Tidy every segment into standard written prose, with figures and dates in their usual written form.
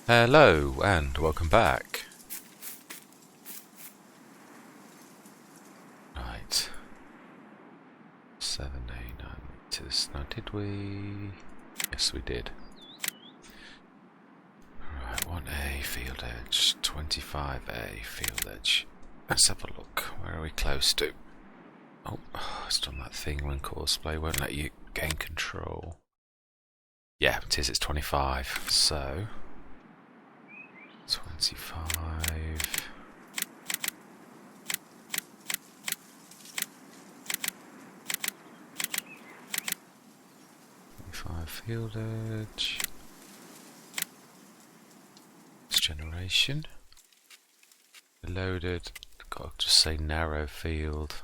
Hello and welcome back. Right. 7A9 meters. Now did we? Yes we did. Right, 1A field edge, 25A field edge. Let's have a look. Where are we close to? Oh, it's done that thing when Courseplay won't let you gain control. Yeah, it is, it's 25. So 25. Field edge. It's generation. Loaded. Got to just say narrow field.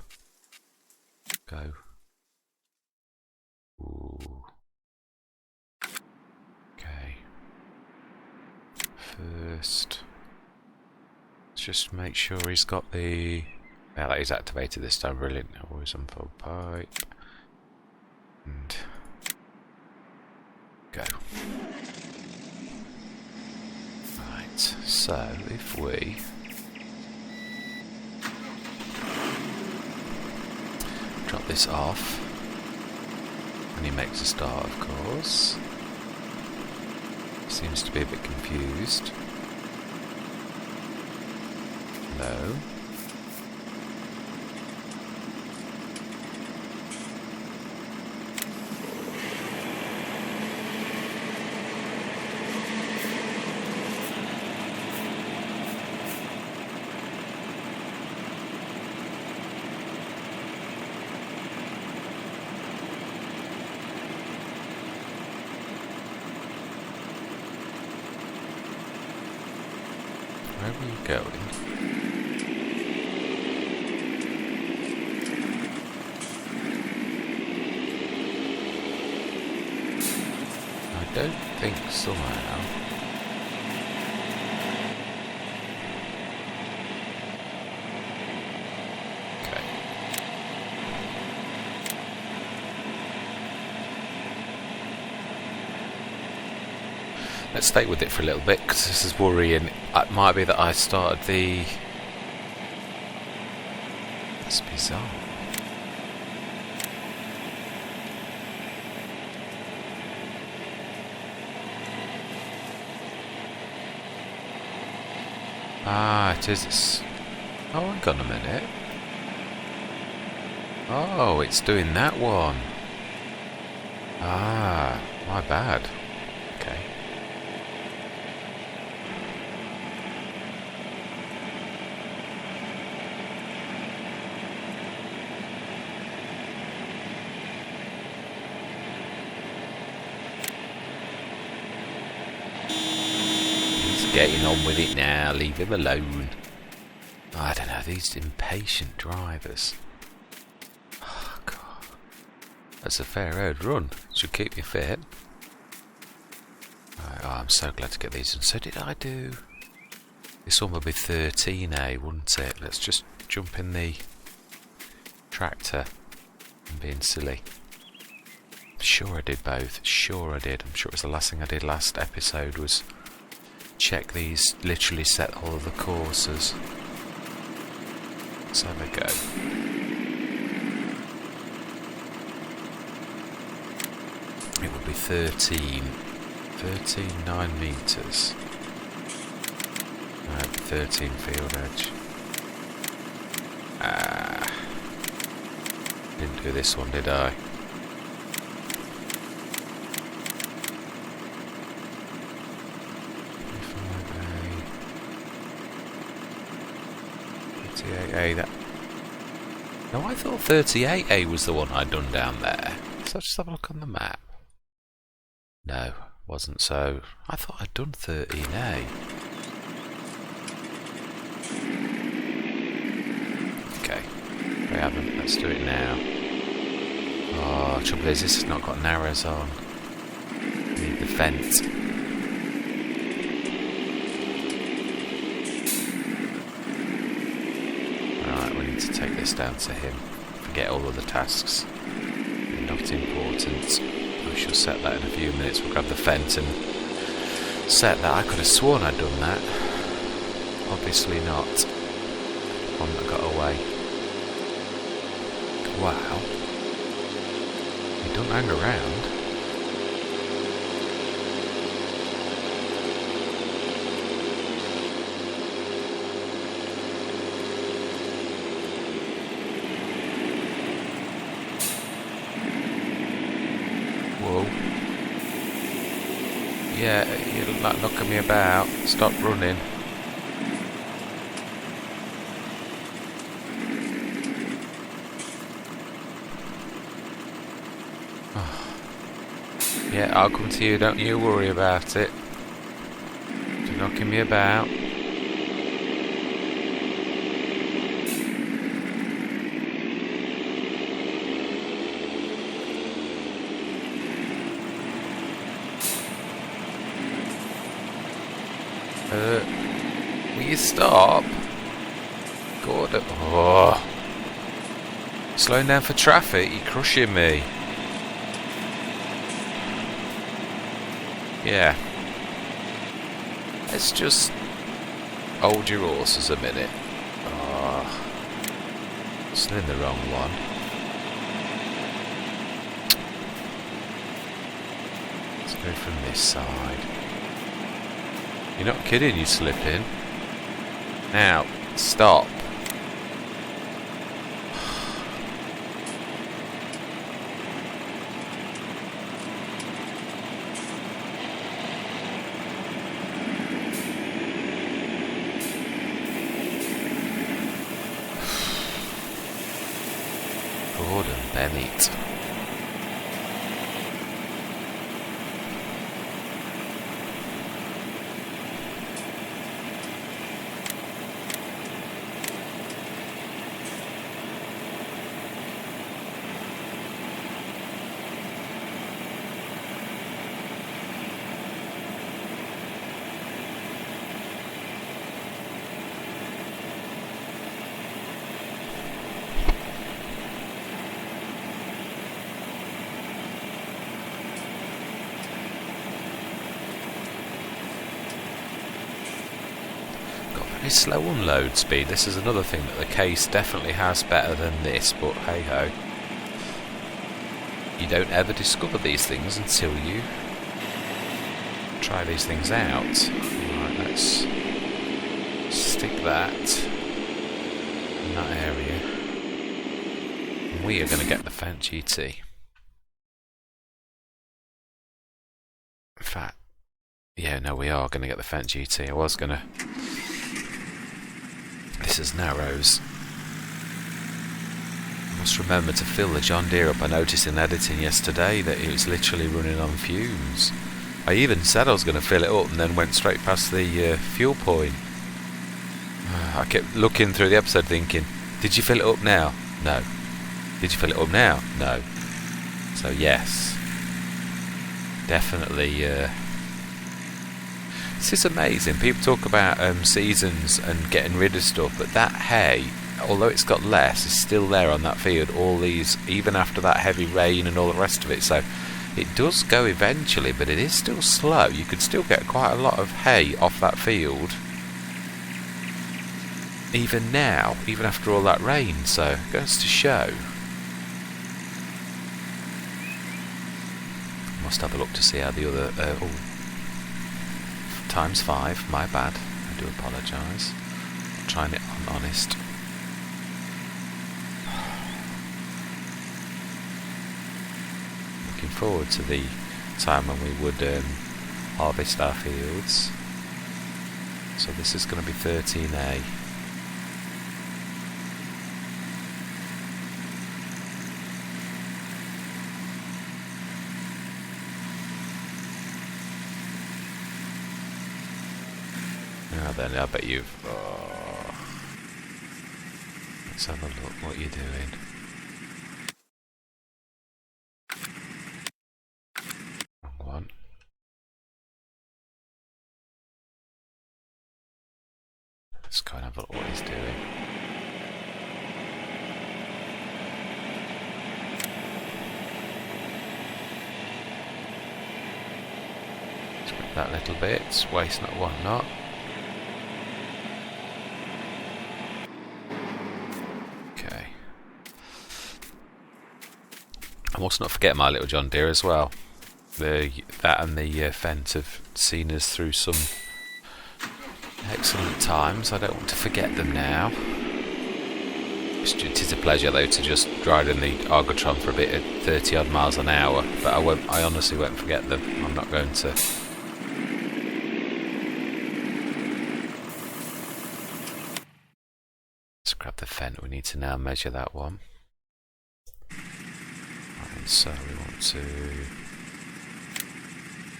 Go. Ooh. Okay. First, let's just make sure he's got the. Yeah, that is activated this time. Brilliant. Always unfold pipe. And go. Right. So if we drop this off, and he makes a start, of course. Seems to be a bit confused. No. Where are you going? I don't think somehow. Okay. Let's stay with it for a little bit because this is worrying. It might be that I started the. That's bizarre. Ah, it is. Oh, hang on a minute. Oh, it's doing that one. Ah, my bad. Okay. Getting on with it now, leave him alone. I don't know, these impatient drivers. Oh, God. That's a fair road run. Should keep you fit. Right, oh, I'm so glad to get these. And so did I do. This one would be 13A, wouldn't it? Let's just jump in the tractor. I'm being silly. I'm sure I did both. Sure I did. I'm sure it was the last thing I did last episode was check these, literally set all of the courses. Let's have a go. It would be 13 9 metres. 13 field edge. Didn't do this one, did I? That. No, I thought 38A was the one I'd done down there. So just have a look on the map. No, wasn't so. I thought I'd done 13A. Okay, we haven't. Let's do it now. Oh, trouble is, this has not got narrows on. Need the vent. To take this down to him. Forget all of the tasks. They're not important. We shall set that in a few minutes. We'll grab the fent and set that. I could have sworn I'd done that. Obviously not. One that got away. Wow. You don't hang around. Whoa. Yeah, you're like knocking me about. Stop running. Yeah, I'll come to you, don't you worry about it. You're knocking me about. Will you stop? God, oh. Slowing down for traffic, you're crushing me. Yeah. Let's just hold your horses a minute. Oh, still in the wrong one. Let's go from this side. You're not kidding, you're slipping. Now, stop. Gordon Bennett. Very slow unload speed. This is another thing that the case definitely has better than this, but hey ho. You don't ever discover these things until you try these things out. Right, let's stick that in that area. And we are going to get the Fendt GT. In fact, yeah, no, we are going to get the Fendt GT. I was going to... This is Narrows. I must remember to fill the John Deere up. I noticed in editing yesterday that it was literally running on fumes. I even said I was going to fill it up and then went straight past the fuel point. I kept looking through the episode thinking, did you fill it up now? No. Did you fill it up now? No. So yes. Definitely... This is amazing. People talk about seasons and getting rid of stuff, but that hay, although it's got less, is still there on that field. All these, even after that heavy rain and all the rest of it. So it does go eventually, but it is still slow. You could still get quite a lot of hay off that field, even now, even after all that rain. So it goes to show. Must have a look to see how the other... times 5, my bad, I do apologise. I'm trying it on honest. Looking forward to the time when we would harvest our fields. So this is going to be 13A. Now then, I bet you've... Oh. Let's have a look what you're doing. Wrong one. Let's go and have a look what he's doing. that little bit. Waste not, want not. Okay. I must not forget my little John Deere as well. That and the Fendt have seen us through some excellent times. I don't want to forget them now. It is a pleasure though to just ride in the Argotron for a bit at 30 odd miles an hour, but I honestly won't forget them. I'm not going to. Let's grab the Fendt. We need to now measure that one. Right, so we want to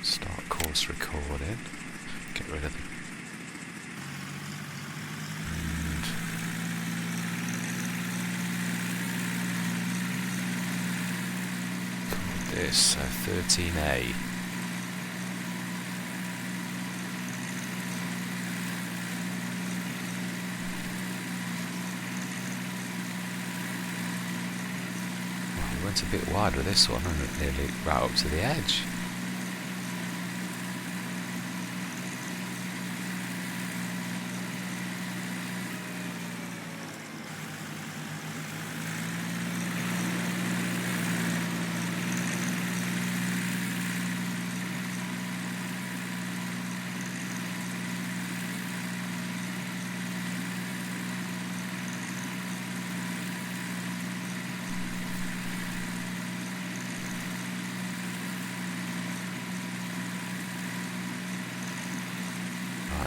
start course recording. Get rid of them. This, so 13A. Well, we went a bit wide with this one and nearly right up to the edge.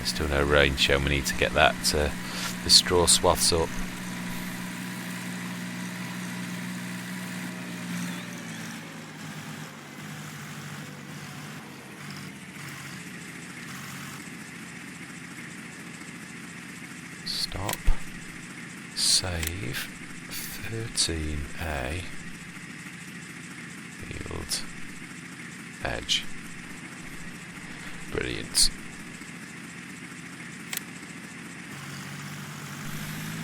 Still no rain show. We need to get that the straw swaths up. Stop. Save. 13A. Field. Edge. Brilliant.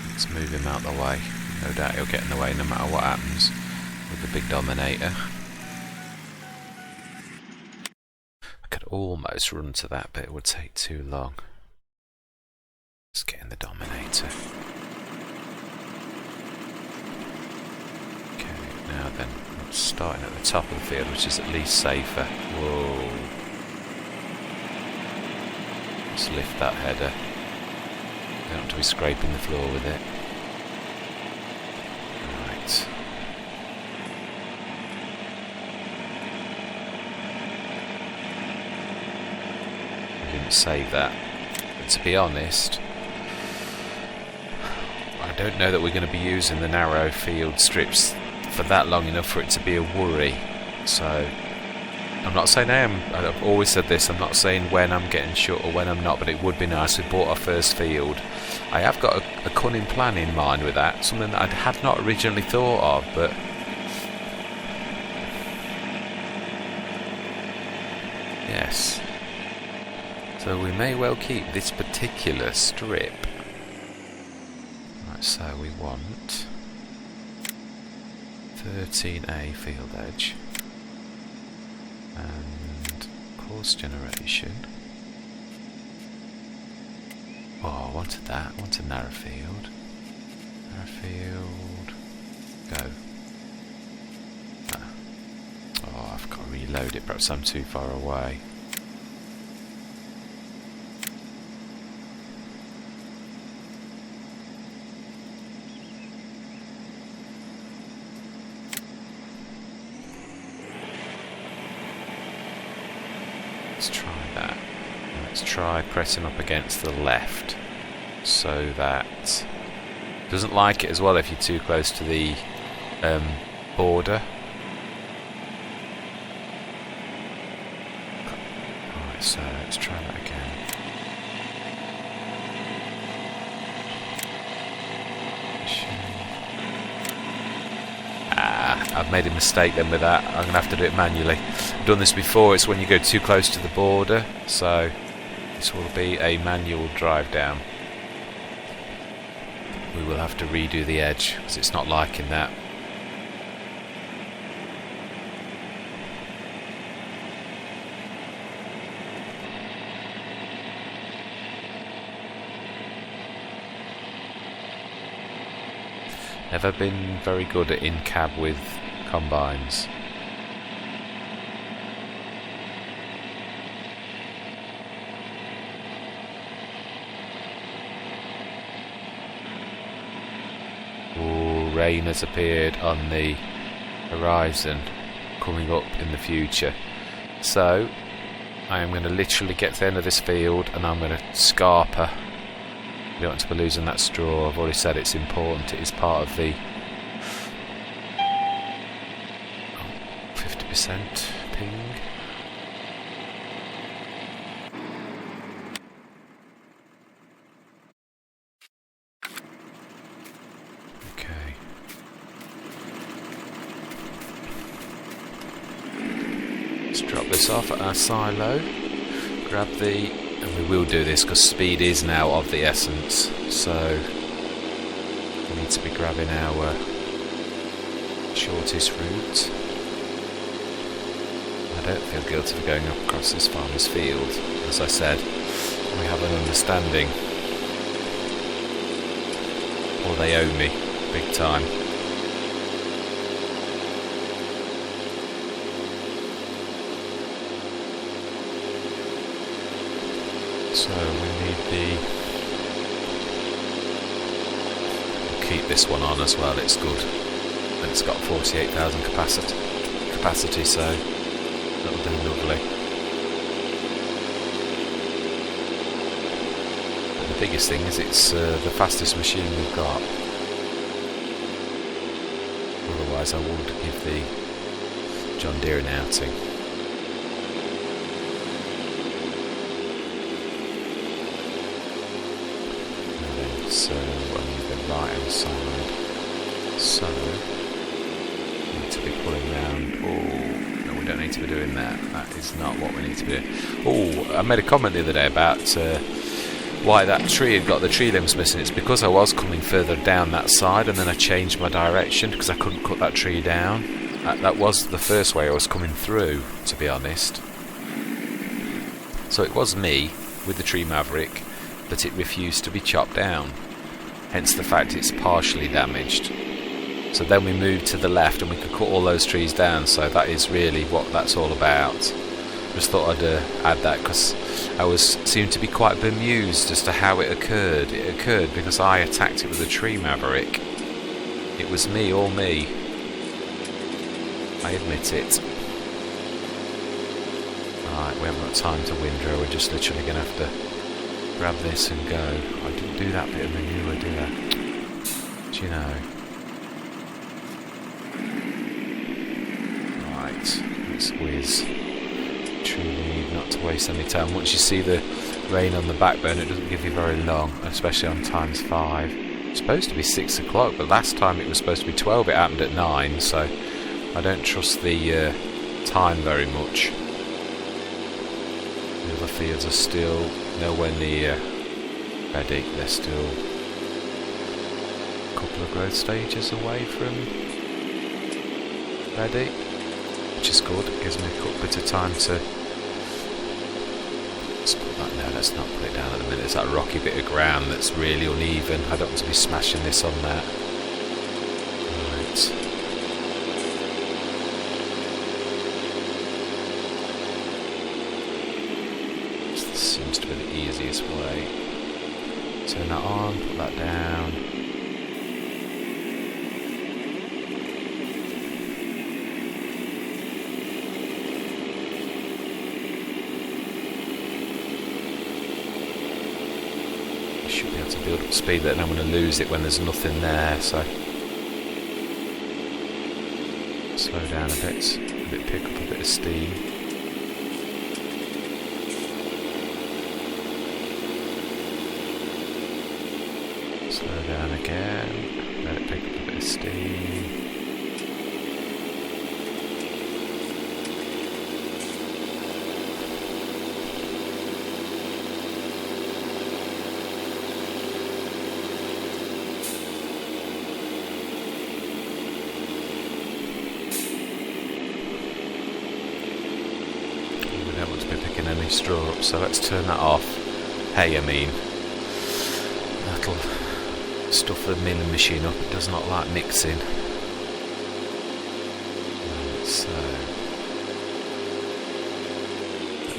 Let's move him out the way. No doubt he'll get in the way no matter what happens with the big Dominator. I could almost run to that, but it would take too long. Let's get in the Dominator. Okay, now then, I'm starting at the top of the field, which is at least safer. Whoa. Let's lift that header. Don't want to be scraping the floor with it. Right. I didn't save that. But to be honest, I don't know that we're going to be using the narrow field strips for that long enough for it to be a worry. So I'm not saying I've always said this, I'm not saying when I'm getting shut or when I'm not, but it would be nice. We bought our first field. I have got a cunning plan in mind with that, something that I had not originally thought of, but yes. So we may well keep this particular strip. Right, so we want 13A field edge. And course generation. Oh, I wanted that. I wanted narrow field. Narrow field. Go. Oh, I've got to reload it. Perhaps I'm too far away. Let's try that. Let's try pressing up against the left so that it doesn't like it as well if you're too close to the border. Alright, so let's try that again. I've made a mistake then with that. I'm going to have to do it manually. I've done this before. It's when you go too close to the border. So this will be a manual drive down. We will have to redo the edge because it's not liking that. Never been very good at in-cab with combines. Oh, rain has appeared on the horizon, coming up in the future. So I am going to literally get to the end of this field and I'm going to scarper. You don't want to be losing that straw. I've already said it's important. It is part of the 50% ping. Okay. Let's drop this off at our silo. Grab the... and we will do this because speed is now of the essence, so we need to be grabbing our shortest route. I don't feel guilty for going up across this farmer's field. As I said, we have an understanding, or they owe me big time. So we need we'll keep this one on as well, it's good. And it's got 48,000 capacity, so that'll do lovely. But the biggest thing is it's the fastest machine we've got. Otherwise I would give the John Deere an outing. So on the right hand side, so we need to be pulling round. Oh no, we don't need to be doing that. That is not what we need to be doing. Oh, I made a comment the other day about why that tree had got the tree limbs missing. It's because I was coming further down that side and then I changed my direction because I couldn't cut that tree down. That was the first way I was coming through, to be honest. So it was me with the tree maverick, but it refused to be chopped down. Hence the fact it's partially damaged. So then we moved to the left and we could cut all those trees down, so that is really what that's all about. Just thought I'd add that because I seemed to be quite bemused as to how it occurred. It occurred because I attacked it with a tree maverick. It was me, all me. I admit it. Right, we haven't got time to windrow, we're just literally going to have to grab this and go. I didn't do that bit of manure, did I? Do you know? Right, let's whiz. Truly not to waste any time. Once you see the rain on the backbone, it doesn't give you very long, especially on times 5. It's supposed to be 6 o'clock, but last time it was supposed to be 12. It happened at 9, so I don't trust the time very much. The other fields are still nowhere near ready. They're still a couple of growth stages away from ready, which is good. It gives me a bit of time to... Let's put that now. Let's not put it down at the minute. It's that rocky bit of ground that's really uneven. I don't want to be smashing this on that. Right. This seems to be the easiest way. Turn that on, put that down. I should be able to build up speed, then I'm going to lose it when there's nothing there, so slow down a bit, pick up a bit of steam. Slow down again, let it pick up a bit of steam. We don't want to be picking any straw up, so let's turn that off. Hay, I mean. That'll stuff the milling machine up. It does not like mixing. So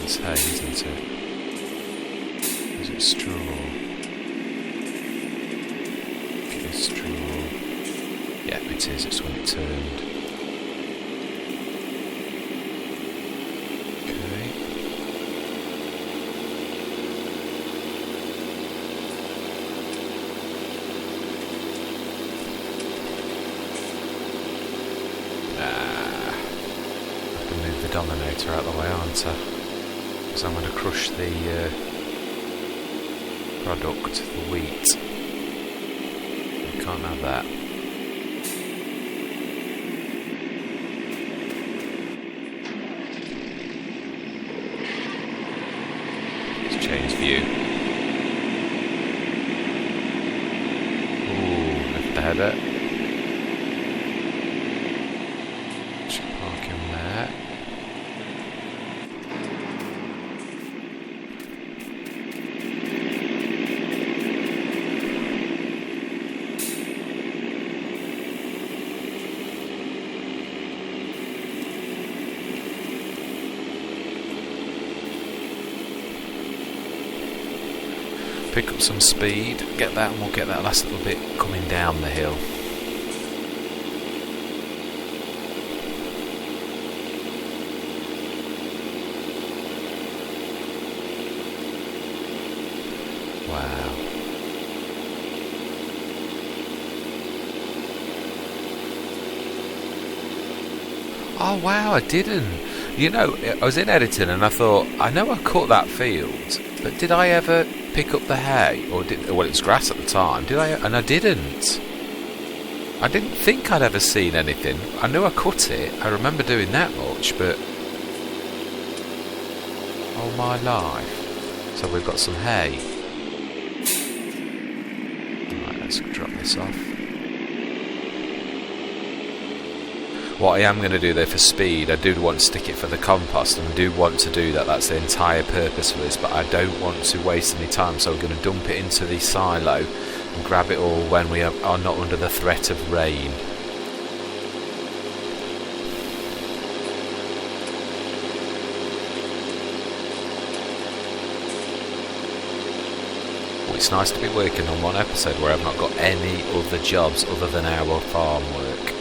it's hay, isn't it? Is it straw? Okay, straw. Yeah, it is. It's when it turned. Dominator out the way, aren't I? Because I'm going to crush the product, the wheat. We can't have that. Let's change view. Ooh, lift the header. Should park him there. Pick up some speed, get that, and we'll get that last little bit coming down the hill. Wow. Oh wow, I didn't. You know, I was in editing and I thought, I know I cut that field, but did I ever pick up the hay? Or well, it was grass at the time. Did I? And I didn't. I didn't think I'd ever seen anything. I knew I cut it. I remember doing that much, but all my life. So we've got some hay. Right, let's drop this off. What I am going to do though for speed, I do want to stick it for the compost, and I do want to do that. That's the entire purpose for this, but I don't want to waste any time, so I'm going to dump it into the silo and grab it all when we are not under the threat of rain. Well, it's nice to be working on one episode where I've not got any other jobs other than our farm work.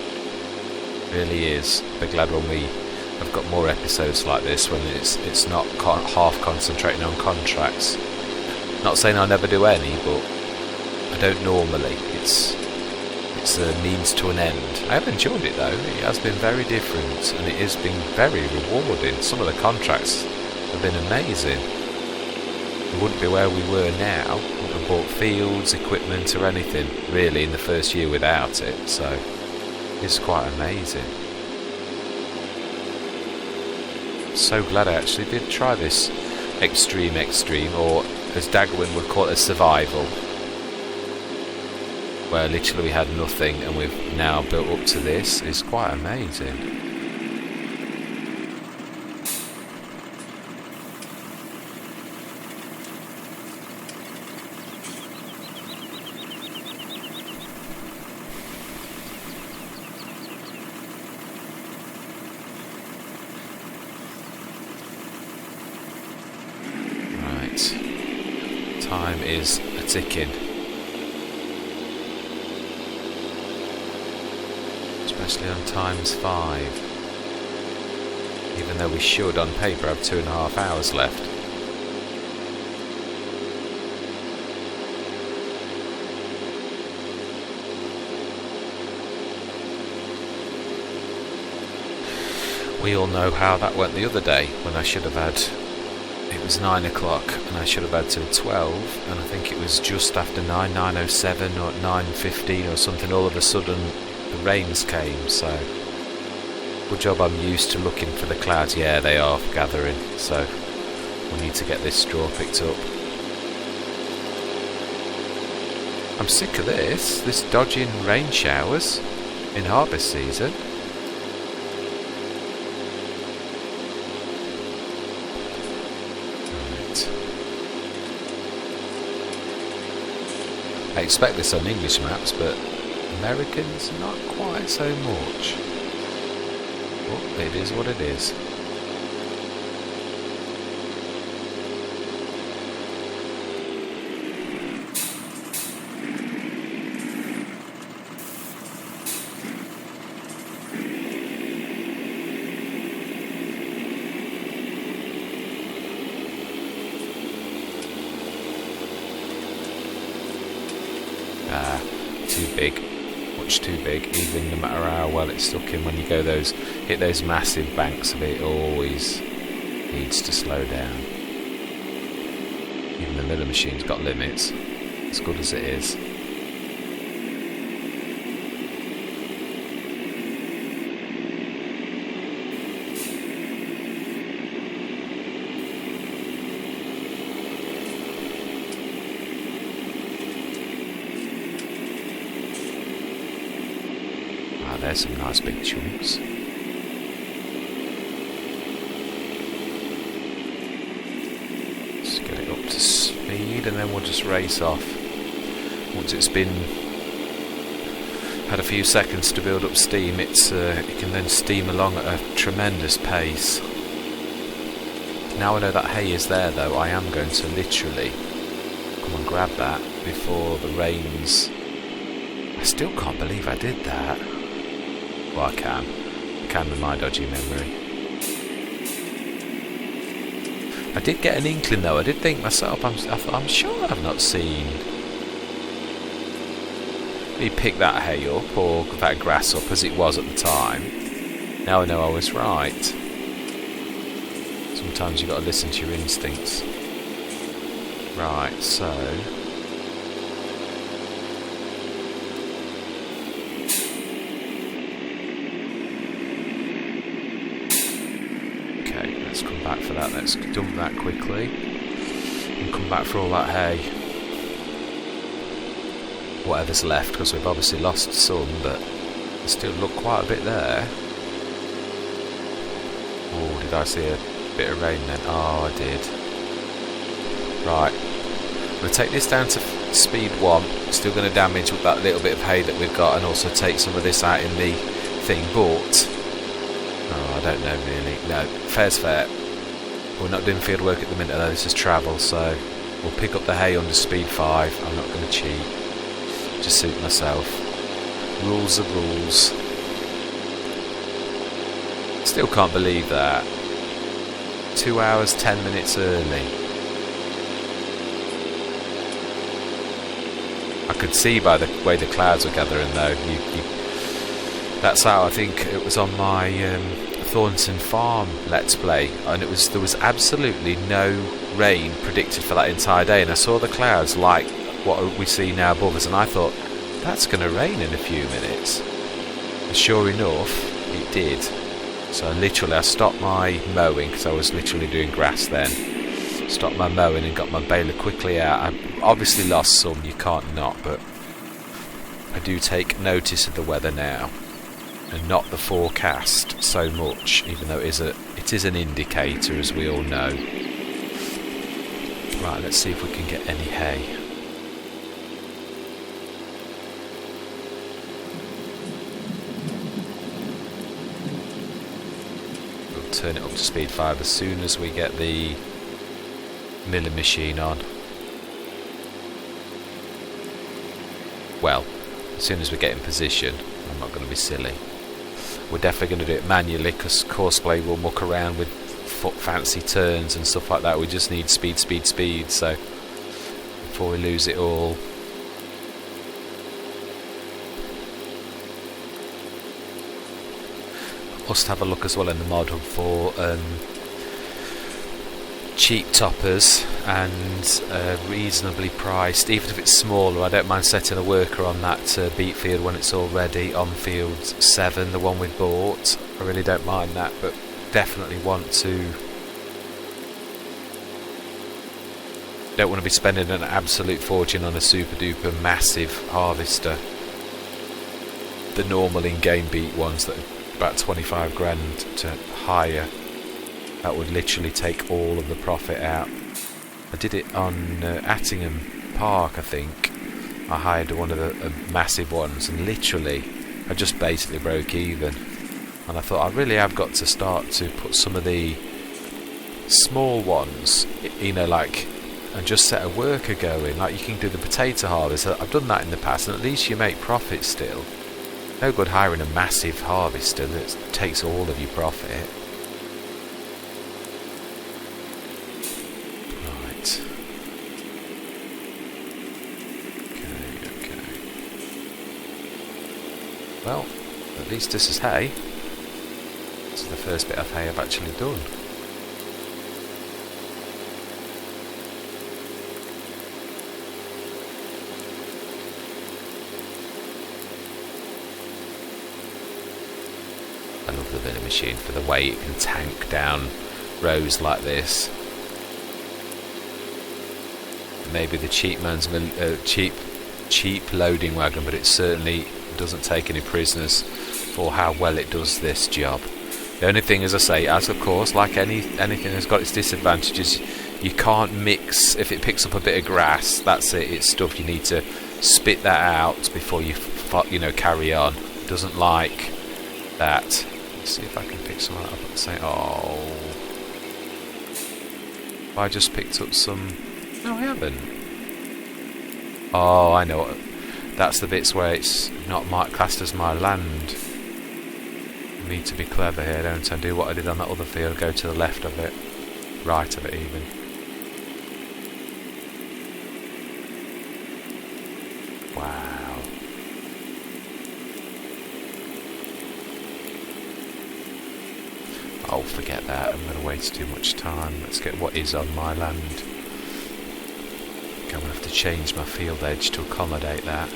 Really is. Be glad when we have got more episodes like this, when it's not half concentrating on contracts. Not saying I never do any, but I don't normally. It's a means to an end. I have enjoyed it though. It has been very different, and it has been very rewarding. Some of the contracts have been amazing. We wouldn't be where we were now. We wouldn't have bought fields, equipment, or anything really in the first year without it. So. It's quite amazing. So glad I actually did try this extreme, or as Dagwin would call it, a survival, where literally we had nothing and we've now built up to this. It's quite amazing. Time is a ticking. Especially on ×5. Even though we should on paper have 2.5 hours left. We all know how that went the other day when I should have had. It was 9 o'clock and I should have had till 12, and I think it was just after 9:07 or 9:15 or something, all of a sudden the rains came. So good job I'm used to looking for the clouds. Yeah, they are gathering, so we need to get this straw picked up. I'm sick of this dodging rain showers in harvest season. I expect this on English maps, but Americans not quite so much. But it is what it is. Too big, much too big. Even no matter how well it's stuck in, when you go hit those massive banks of it, always needs to slow down. Even the miller machine's got limits, as good as it is. There's some nice big chunks. Just get it up to speed and then we'll just race off. Once it's had a few seconds to build up steam, it can then steam along at a tremendous pace. Now I know that hay is there though, I am going to literally come and grab that before the rains. I still can't believe I did that. Well, I can with my dodgy memory. I did get an inkling though. I did think myself, I'm sure I've not seen me pick that hay up or that grass up as it was at the time. Now I know I was right. Sometimes you've got to listen to your instincts. Right, so let's come back for that. Let's dump that quickly and come back for all that hay, whatever's left, because we've obviously lost some, but there's still look quite a bit there. Oh, did I see a bit of rain then? Oh, I did. Right, I'm going to take this down to speed 1. Still going to damage with that little bit of hay that we've got, and also take some of this out in the thing, but I don't know really. No, fair's fair. We're not doing field work at the minute though, this is travel, so we'll pick up the hay under speed 5. I'm not going to cheat. Just suit myself. Rules are rules. Still can't believe that. 2 hours, 10 minutes early. I could see by the way the clouds were gathering though. That's how I think it was on my Thornton Farm Let's Play, and there was absolutely no rain predicted for that entire day, and I saw the clouds like what we see now above us, and I thought that's going to rain in a few minutes, and sure enough it did. So I stopped my mowing, because I was literally doing grass then, stopped my mowing and got my baler quickly out. I obviously lost some, you can't not, but I do take notice of the weather now and not the forecast so much, even though it is an indicator, as we all know. Right, let's see if we can get any hay. We'll turn it up to speed 5 as soon as we get the milling machine on. Well, as soon as we get in position. I'm not going to be silly. We're definitely going to do it manually, because Courseplay will muck around with fancy turns and stuff like that. We just need speed, so before we lose it all. Must have a look as well in the mod hub for cheap toppers and reasonably priced, even if it's smaller. I don't mind setting a worker on that beet field when it's already on field 7, the one we bought. I really don't mind that, but definitely don't want to be spending an absolute fortune on a super duper massive harvester. The normal in-game beet ones that are about 25 grand to hire, that would literally take all of the profit out. I did it on Attingham Park, I think, I hired one of the massive ones, and literally I just basically broke even. And I thought I really have got to start to put some of the small ones, you know, like, and just set a worker going. Like you can do the potato harvest. I've done that in the past, and at least you make profit still. No good hiring a massive harvester that takes all of your profit. Right. Okay. Well, at least this is hay. This is the first bit of hay I've actually done. I love the milling machine for the way it can tank down rows like this. Maybe the cheap man's cheap loading wagon, but it certainly doesn't take any prisoners for how well it does this job. The only thing, as I say, as of course, like anything has got its disadvantages, you can't mix. If it picks up a bit of grass, that's it, it's stuff. You need to spit that out before you carry on. It doesn't like that. Let's see if I can pick some up and say, oh, I just picked up some. No, I haven't. Oh, I know. That's the bits where it's not classed as my land. I need to be clever here, don't I? Do what I did on that other field, go to the left of it, right of it even. Wow. Oh, forget that. I'm going to waste too much time. Let's get what is on my land. I'm going to have to change my field edge to accommodate that.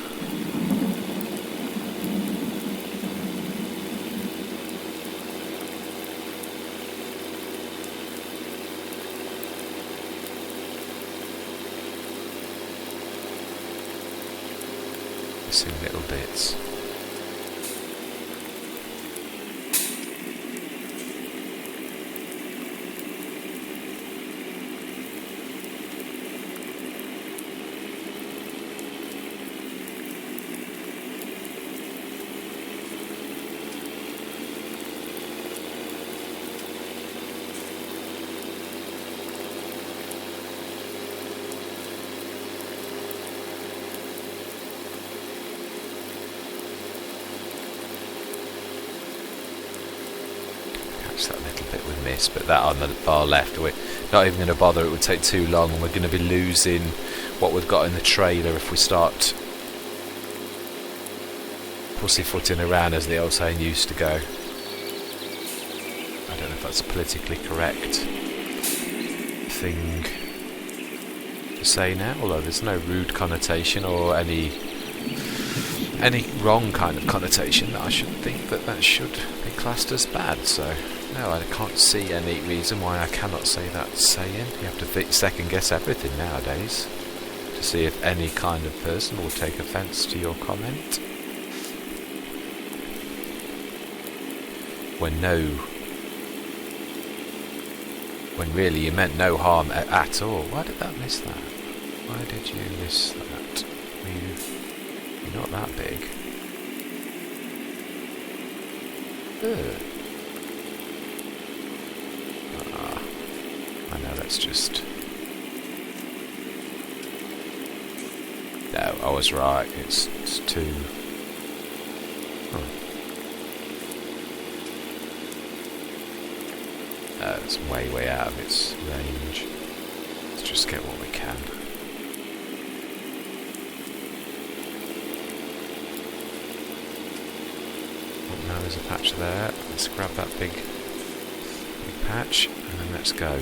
Missing little bits. That little bit we missed, but that on the far left, we're not even going to bother. It would take too long, and we're going to be losing what we've got in the trailer if we start pussyfooting around, as the old saying used to go. I don't know if that's a politically correct thing to say now, although there's no rude connotation or any wrong kind of connotation that I should think that should be classed as bad. So no, I can't see any reason why I cannot say that saying. You have to second guess everything nowadays to see if any kind of person will take offence to your comment. When really you meant no harm at all. Why did that miss that? Why did you miss that? You're not that big. I know, that's just... No, I was right. It's too... Oh. No, it's way out of its range. Let's just get what we can. Now there's a patch there. Let's grab that big patch and then let's go.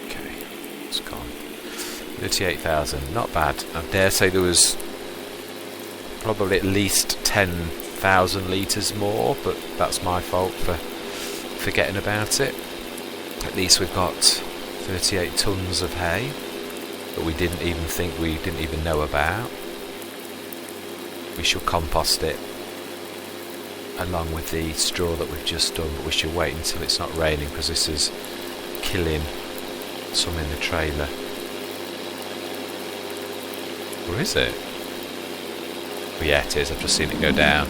Okay, it's gone. 38,000, not bad. I dare say there was probably at least 10,000 litres more, but that's my fault for forgetting about it. At least we've got 38 tonnes of hay that we didn't even know about. We shall compost it along with the straw that we've just done, but we should wait until it's not raining, because this is killing some in the trailer. Or is it? Oh yeah, it is. I've just seen it go down.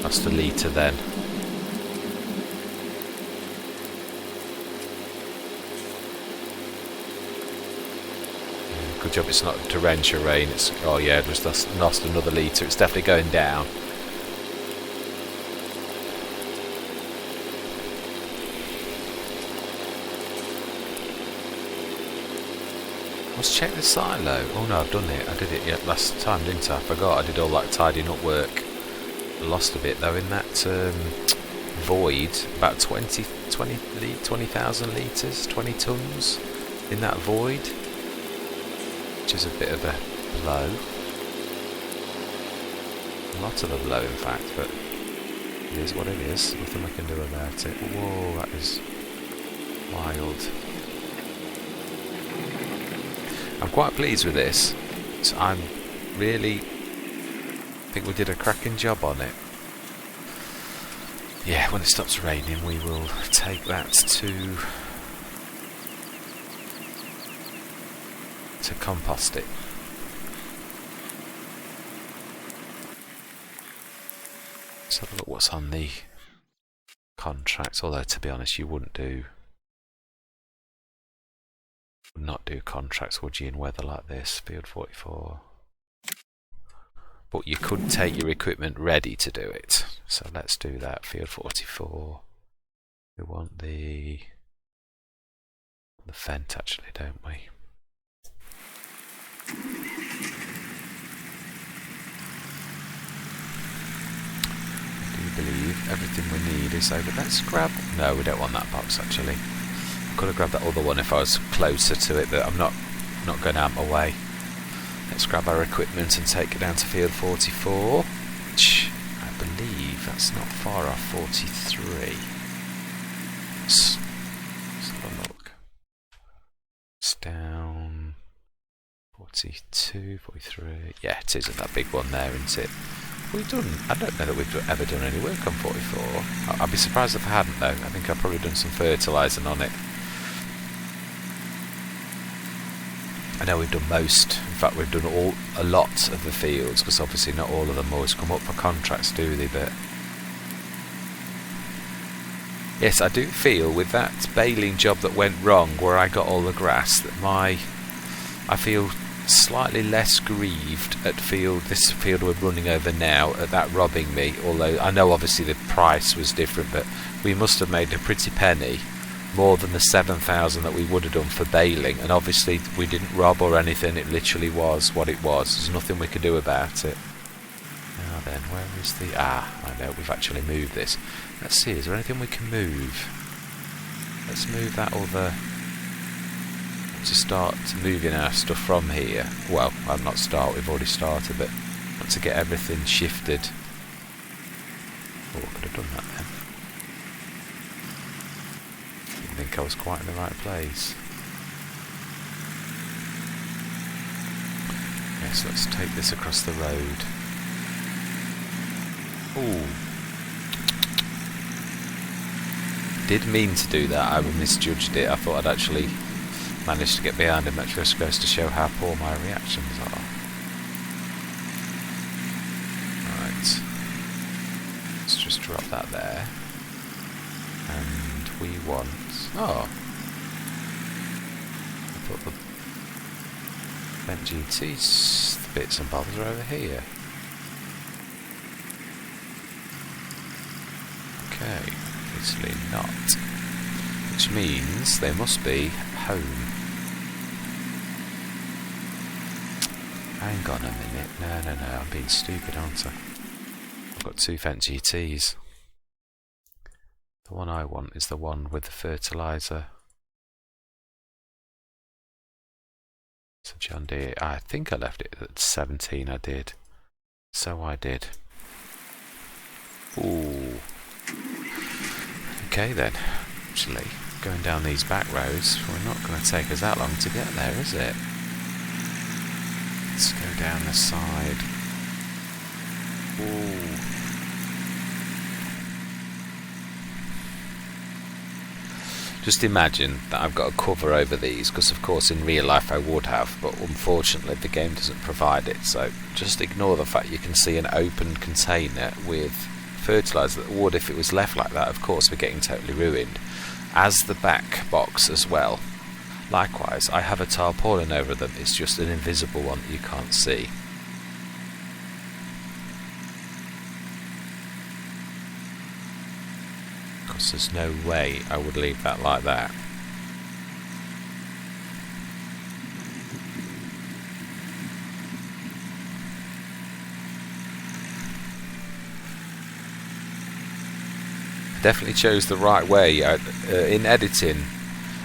Lost a litre then. Good job it's not torrential rain. It's, oh yeah, just lost another litre. It's definitely going down. Let's check the silo. Oh no, I've done it. I did it last time, didn't I? I forgot. I did all that tidying up work. I lost a bit though in that void. About 20,000 litres, 20 tonnes in that void, which is a bit of a blow. A lot of a blow, in fact, but it is what it is. Nothing we can do about it. Whoa, that is wild. I'm quite pleased with this. So I'm really think we did a cracking job on it. Yeah, when it stops raining we will take that to compost it. Let's have a look what's on the contract, although to be honest you would not do contracts, would you, in weather like this, Field 44? But you could take your equipment ready to do it. So let's do that, Field 44. We want the Fent actually, don't we? I do believe everything we need is over. Let's grab... No, we don't want that box actually. I could have grabbed that other one if I was closer to it, but I'm not going out my way. Let's grab our equipment and take it down to Field 44, which I believe that's not far off 43. Let's have a look. It's down 42, 43. Yeah, it is that big one there, isn't it? We've done. I don't know that we've ever done any work on 44. I'd be surprised if I hadn't though. I think I've probably done some fertilising on it. I know we've done most. In fact, we've done a lot of the fields, because obviously not all of them always come up for contracts, do they? But yes, I do feel with that baling job that went wrong, where I got all the grass, that I feel slightly less grieved at this field we're running over now, at that robbing me. Although I know obviously the price was different, but we must have made a pretty penny. More than the 7,000 that we would have done for baling, and obviously we didn't rob or anything. It literally was what it was. There's nothing we could do about it. Now then, where is the... I know, we've actually moved this. Let's see, is there anything we can move? Let's move that other... to start moving our stuff from here. Well, I've not started, we've already started, but want to get everything shifted. Oh, I could have done that then. I think I was quite in the right place. Yes, let's take this across the road. Ooh. Did mean to do that, I misjudged it. I thought I'd actually managed to get behind him. That just goes to show how poor my reactions are. Right. Let's just drop that there. And we want... Oh! I thought the Fent GT bits and bobs are over here. Okay, obviously not. Which means they must be home. Hang on a minute. No, I'm being stupid, aren't I? I've got two Fent GTs. The one I want is the one with the fertiliser. So John Deere, I think I left it at 17, I did. So I did. Ooh. Okay then. Actually, going down these back roads, we're not going to take us that long to get there, is it? Let's go down the side. Ooh. Just imagine that I've got a cover over these, because of course in real life I would have, but unfortunately the game doesn't provide it, so just ignore the fact you can see an open container with fertiliser that would, if it was left like that, of course, be getting totally ruined, as the back box as well. Likewise, I have a tarpaulin over them, it's just an invisible one that you can't see. Because there's no way I would leave that like that. Definitely chose the right way. In editing,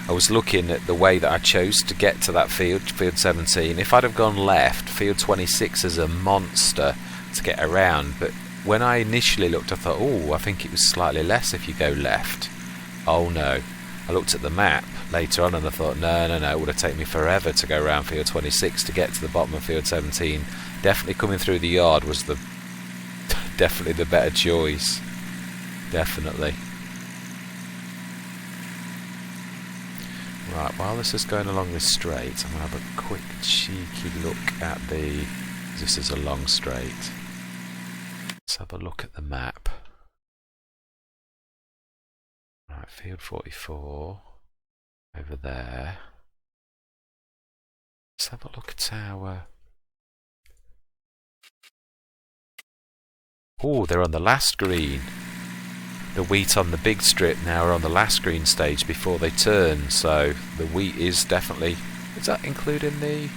I was looking at the way that I chose to get to that field 17. If I'd have gone left, field 26 is a monster to get around, but when I initially looked I thought, oh, I think it was slightly less if you go left. Oh no. I looked at the map later on and I thought, no, it would have taken me forever to go around field 26 to get to the bottom of field 17. Definitely coming through the yard was definitely the better choice. Definitely. Right, while this is going along this straight, I'm going to have a quick cheeky look at this is a long straight. Let's have a look at the map. Right, field 44 over there. Let's have a look at our... Oh, they're on the last green. The wheat on the big strip now are on the last green stage before they turn, so the wheat is definitely... Is that including the...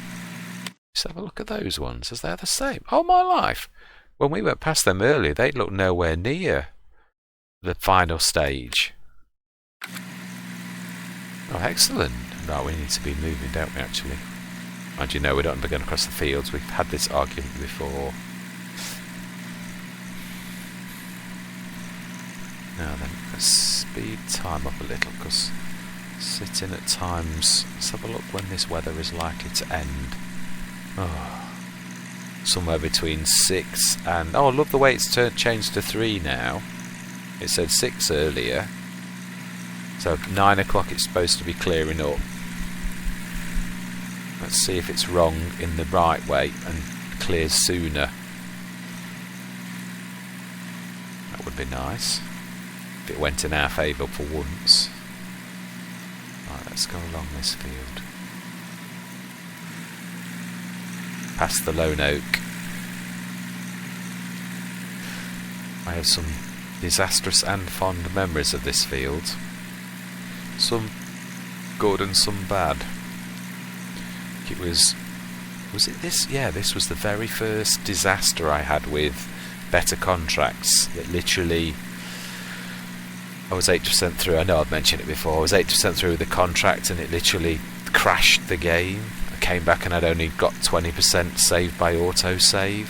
Let's have a look at those ones, as they're the same. Oh my life! When we went past them earlier, they looked nowhere near the final stage. Oh, excellent. Right, we need to be moving, don't we, actually? Mind you, no, we don't begin across the fields. We've had this argument before. Now then, let's speed time up a little, because sitting at times... Let's have a look when this weather is likely to end. Oh... Somewhere between 6 and... Oh, I love the way it's changed to 3 now. It said 6 earlier. So 9 o'clock it's supposed to be clearing up. Let's see if it's wrong in the right way and clears sooner. That would be nice. If it went in our favour for once. Right, let's go along this field. Past the lone oak. I have some disastrous and fond memories of this field. Some good and some bad. It was it this? Yeah, this was the very first disaster I had with better contracts. That literally, I was 80% through. I know I've mentioned it before. I was 80% through the contract and it literally crashed the game. Came back and I'd only got 20% saved by autosave.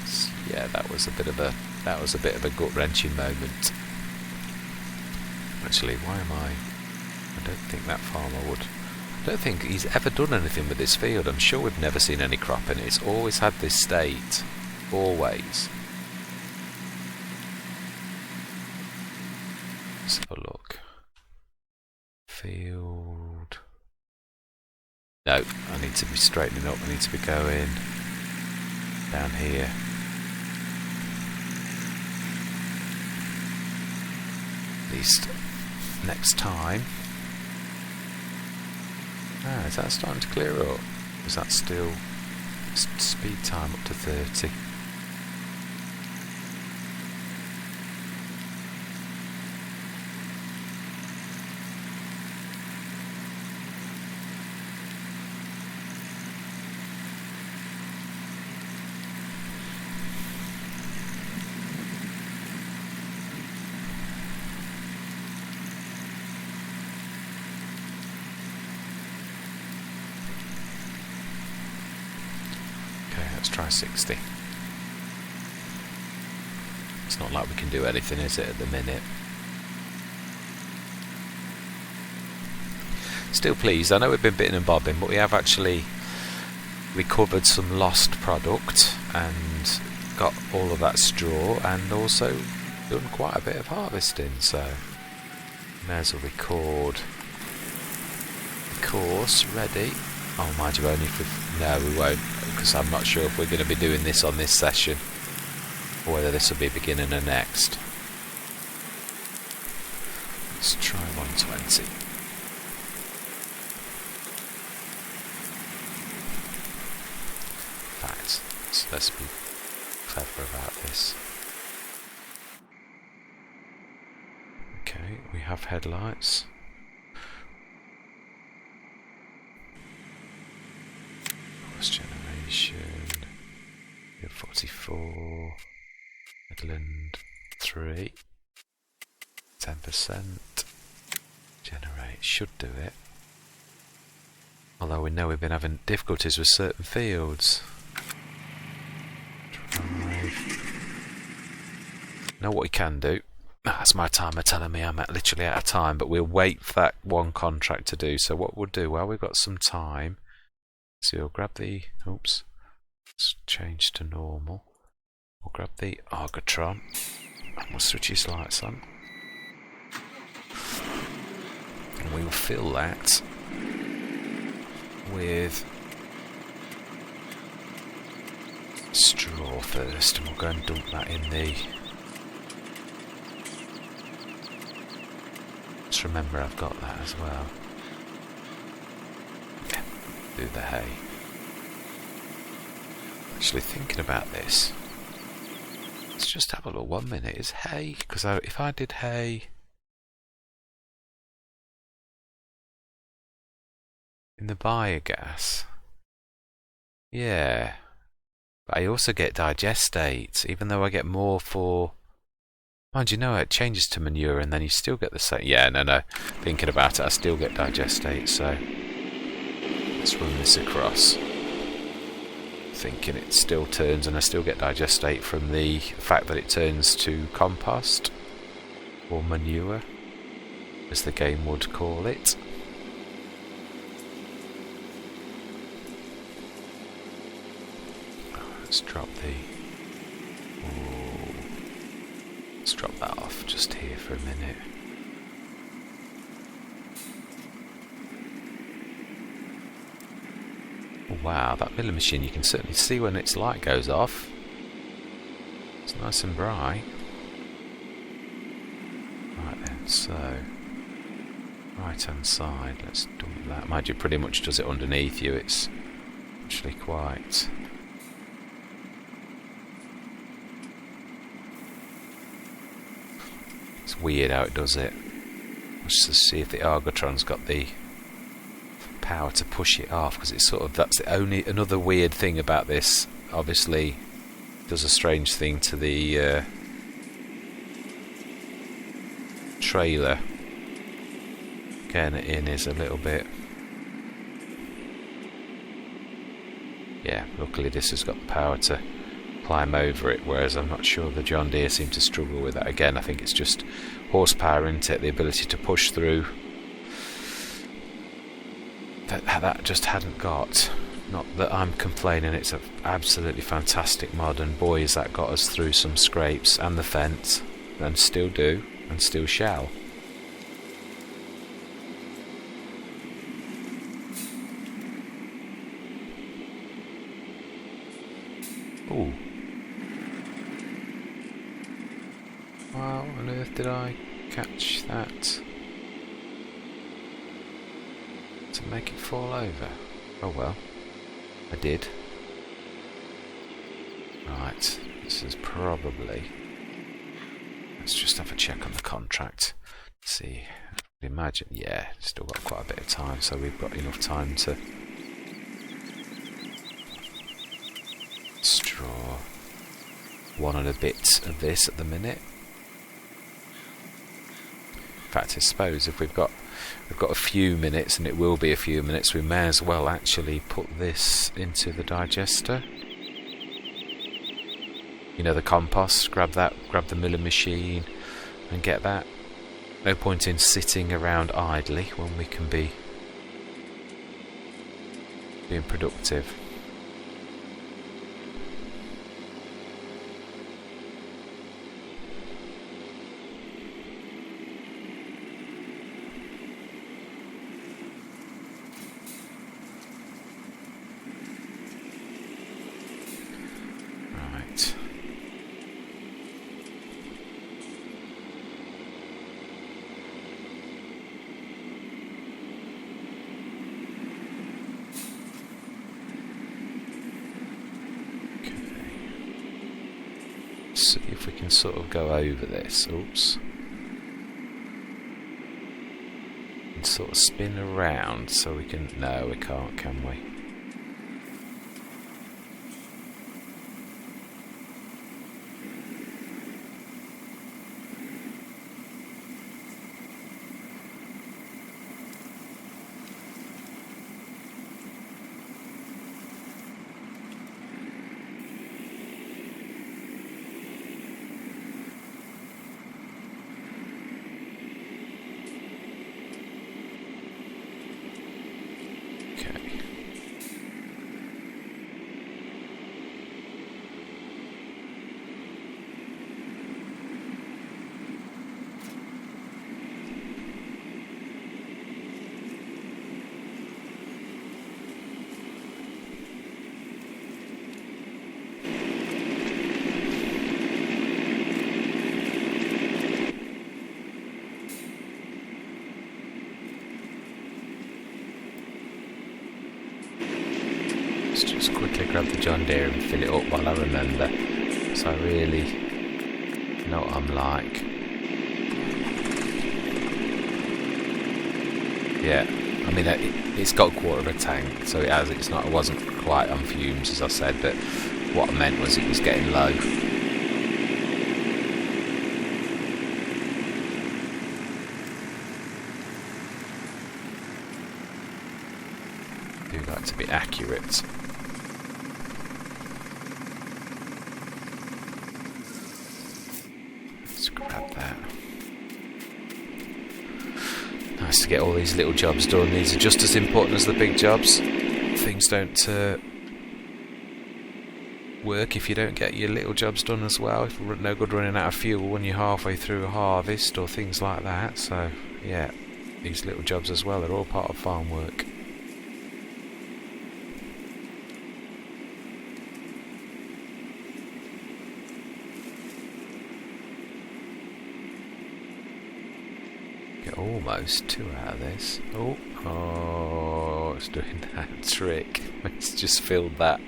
So yeah, that was a bit of a gut-wrenching moment. Actually, why am I don't think that farmer would. I don't think he's ever done anything with this field. I'm sure we've never seen any crop in it. It's always had this state. Always. Let's have a look. Field. No, I need to be straightening up. I need to be going down here. At least next time. Ah, is that starting to clear up? Is that still speed time up to 30? Try 60. It's not like we can do anything, is it, at the minute? Still pleased. I know we've been bitten and bobbing, but we have actually recovered some lost product and got all of that straw and also done quite a bit of harvesting, so may as well record course, ready. Oh, mind you, only for... No, we won't, because I'm not sure if we're going to be doing this on this session, or whether this will be beginning of next. Let's try 120. In fact, let's be clever about this. Okay, we have headlights. Generation 44, Midland 3, 10%, generate, should do it, although we know we've been having difficulties with certain fields. Drive. Know what we can do. That's my timer telling me I'm literally out of time, but we'll wait for that one contract to do. So what we'll do, while we've got some time, so we'll grab the, oops, let's change to normal. We'll grab the Argotron and we'll switch his lights on. And we will fill that with straw first, and we'll go and dump that in the... Just remember I've got that as well. Do the hay. Actually thinking about this, let's just have a look. 1 minute is hay, because if I did hay in the biogas, yeah, but I also get digestate, even though I get more for... Mind you, know, it changes to manure and then you still get the same... Yeah, no, thinking about it, I still get digestate, so... Let's run this across. Thinking it still turns, and I still get digestate from the fact that it turns to compost or manure, as the game would call it. Let's drop the... Let's drop that off just here for a minute. Wow, that milling machine, you can certainly see when its light goes off. It's nice and bright. Right then, so right hand side, let's dump that. Mind you, pretty much does it underneath you. It's actually quite... It's weird how it does it. Let's just see if the Argotron's got the power to push it off, because it's sort of, that's the only another weird thing about this. Obviously does a strange thing to the trailer. Getting it in is a little bit... Yeah, luckily this has got the power to climb over it, whereas I'm not sure the John Deere seem to struggle with that. Again, I think it's just horsepower, isn't it? The ability to push through that just hadn't got. Not that I'm complaining, it's an absolutely fantastic mod, and boy has that got us through some scrapes and the fence, and still do, and still shall. Ooh. How on earth did I catch that to make it fall over? Oh well, I did. Right, this is probably... Let's just have a check on the contract. See, imagine, yeah, still got quite a bit of time, so we've got enough time to straw one and a bit of this at the minute. In fact, I suppose if we've got a few minutes, and it will be a few minutes, we may as well actually put this into the digester. You know, the compost, grab the milling machine and get that. No point in sitting around idly when we can be being productive. can sort of go over this. Oops. And sort of spin around so we can... No, we can't, can we? Let's just quickly grab the John Deere and fill it up while I remember. So I really know what I'm like. Yeah, I mean it's got a quarter of a tank, so it has. It wasn't quite on fumes as I said, but what I meant was it was getting low. I do like to be accurate. Let's grab that. Nice to get all these little jobs done. These are just as important as the big jobs. Things don't work if you don't get your little jobs done as well. It's no good running out of fuel when you're halfway through a harvest or things like that. So yeah, these little jobs as well, they're all part of farm work. Get almost 2 out of this. Oh, it's doing that trick. It's just filled that.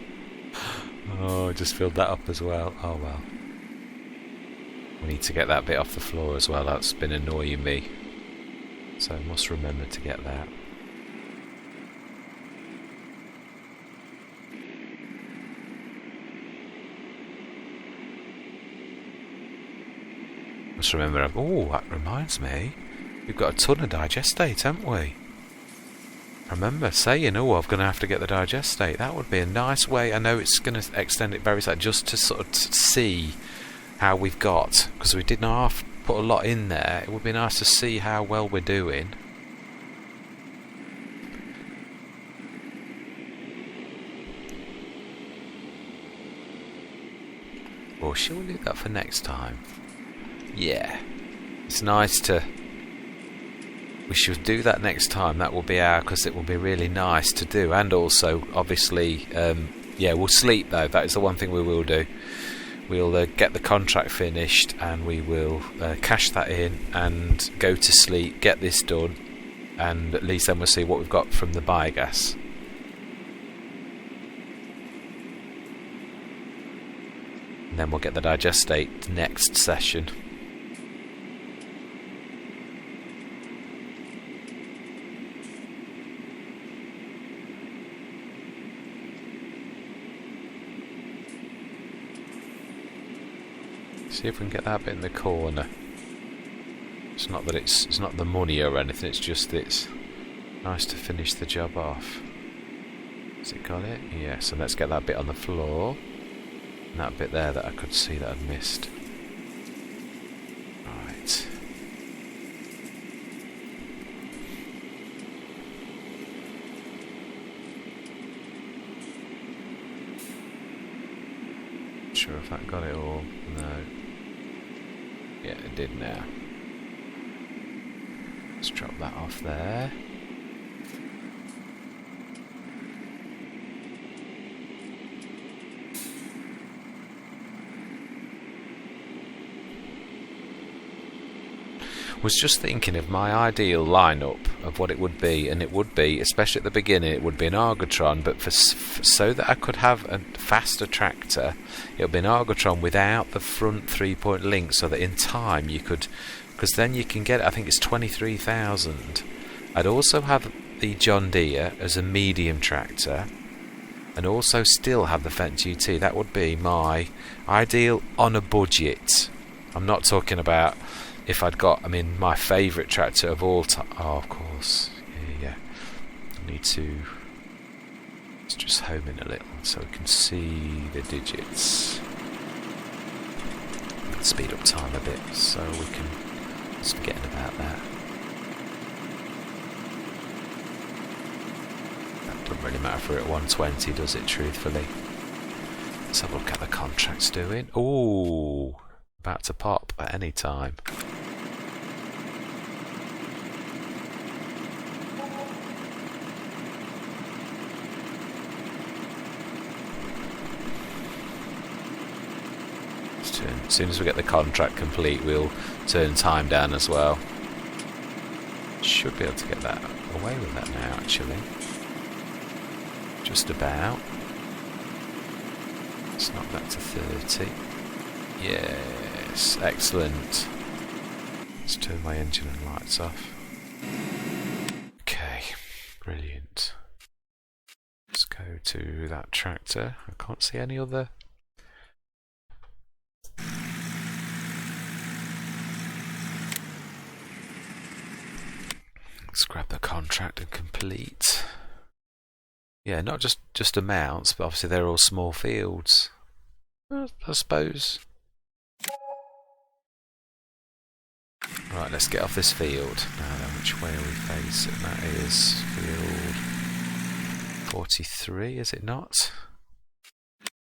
Oh, just filled that up as well. Oh well. We need to get that bit off the floor as well. That's been annoying me. So I must remember to get that. Must remember. Oh, that reminds me. We've got a ton of digestate, haven't we? I remember saying, oh, I'm going to have to get the digestate. That would be a nice way. I know it's going to extend it very slightly, just to sort of see how we've got. Because we did not put a lot in there. It would be nice to see how well we're doing. Or shall we leave that for next time? Yeah. It's nice to... We should do that next time. That will be because it will be really nice to do. And also, obviously, yeah, we'll sleep though. That is the one thing we will do. We'll get the contract finished and we will cash that in and go to sleep, get this done, and at least then we'll see what we've got from the biogas. And then we'll get the digestate next session. See if we can get that bit in the corner. It's not that it's not the money or anything, it's just it's nice to finish the job off. Has it got it? Yeah, so let's get that bit on the floor. And that bit there that I could see that I'd missed. Right. Not sure if that got it all. No. Yeah, it did now. Let's drop that off there. was just thinking of my ideal lineup of what it would be, and it would be, especially at the beginning, it would be an Argotron, but so that I could have a faster tractor, it would be an Argotron without the front 3-point link, so that in time you could, because then you can get, I think it's 23,000. I'd also have the John Deere as a medium tractor, and also still have the Fendt GT. That would be my ideal on a budget. I'm not talking about if I'd got, I mean, my favourite tractor of all time. Oh, of course. Yeah. I need to... Let's just home in a little so we can see the digits. Speed up time a bit so we can... Just forgetting about that. That doesn't really matter if we're at 120, does it, truthfully? Let's have a look at the contracts doing. Ooh! About to pop at any time. As soon as we get the contract complete, we'll turn time down as well. Should be able to get that away with that now, actually. Just about. Let's knock that to 30. Yes, excellent. Let's turn my engine and lights off. Okay, brilliant. Let's go to that tractor. I can't see any other. Let's grab the contract and complete. Yeah, not just amounts, but obviously they're all small fields. I suppose. Right, let's get off this field. Now then, which way are we facing? That is field 43, is it not?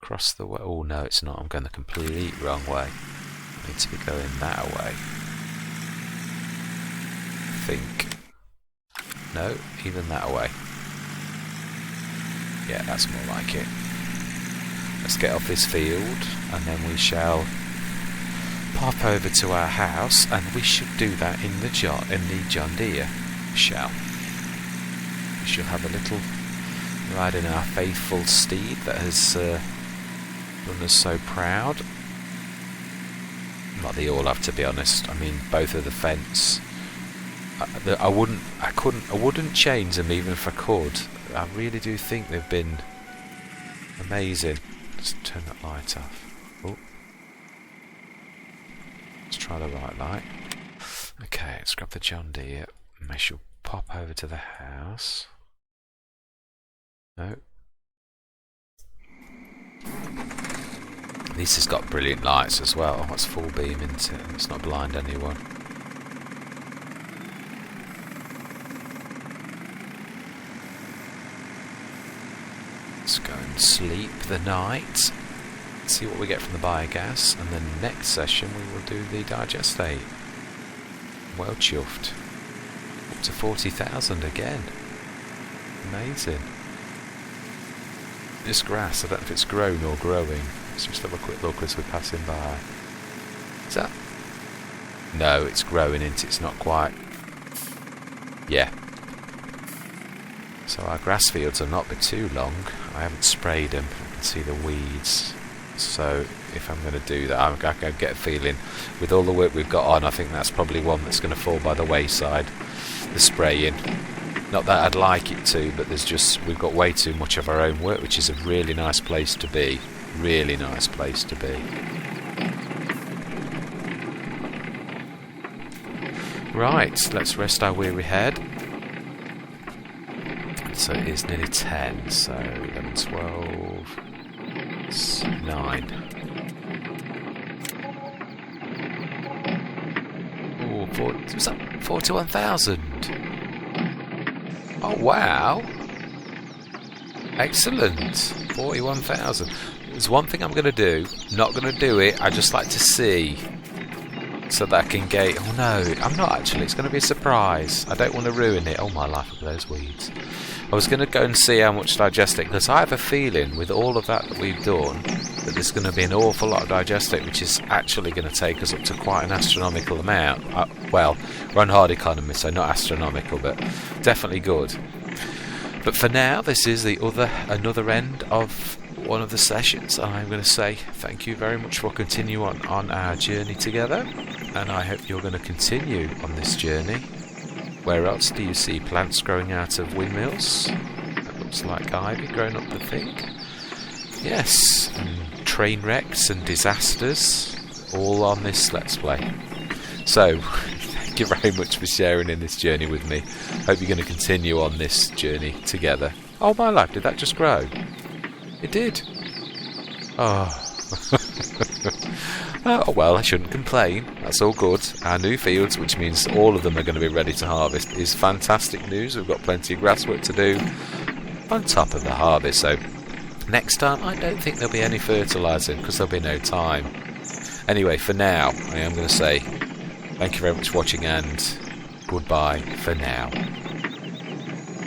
Across the way. Oh no, it's not. I'm going the complete wrong way. I need to be going that way. I think. No, even that way. Yeah, that's more like it. Let's get off this field, and then we shall pop over to our house, and we should do that in the John Deere. We shall have a little ride in our faithful steed that has done us so proud. Not they all have, to be honest. I mean, both of the Fendts. I wouldn't change them even if I could. I really do think they've been amazing. Let's turn that light off. Oh. Let's try the right light. Okay, let's grab the John Deere. I shall pop over to the house. No. This has got brilliant lights as well. That's full beam into it. Let's not blind anyone. Let's go and sleep the night. See what we get from the biogas, and then next session we will do the digestate. Well chuffed. Up to 40,000 again. Amazing. This grass, I don't know if it's grown or growing. Let's just have a quick look as we're passing by. Is that? No, it's growing into, it's not quite. Yeah. So our grass fields are not too long. I haven't sprayed them. I can see the weeds. So if I'm going to do that, I'm going to get a feeling with all the work we've got on, I think that's probably one that's going to fall by the wayside. The spraying. Not that I'd like it to, but we've got way too much of our own work, which is a really nice place to be. Really nice place to be. Right, let's rest our weary head. So it is nearly 10, so 11, 12, 9. Oh, was that 41,000? Oh, wow. Excellent. 41,000. There's one thing I'm going to do. Not going to do it. I just like to see. So that I can gauge. Oh no, I'm not actually. It's going to be a surprise. I don't want to ruin it. Oh my life, look at those weeds. I was going to go and see how much digestic, because I have a feeling with all of that we've done that there's going to be an awful lot of digestic, which is actually going to take us up to quite an astronomical amount. Well, we're on hard economy, so not astronomical, but definitely good. But for now, this is the another end of one of the sessions, and I'm going to say thank you very much for continuing on our journey together, and I hope you're going to continue on this journey. Where else do you see plants growing out of windmills? That looks like ivy growing up the thing. Yes, and train wrecks and disasters, all on this Let's Play. So, thank you very much for sharing in this journey with me. Hope you're going to continue on this journey together. Oh my life, did that just grow? It did. Oh. Oh well, I shouldn't complain. That's all good. Our new fields, which means all of them are going to be ready to harvest, is fantastic news. We've got plenty of grass work to do on top of the harvest. So next time, I don't think there'll be any fertiliser because there'll be no time. Anyway, for now, I am going to say thank you very much for watching and goodbye for now.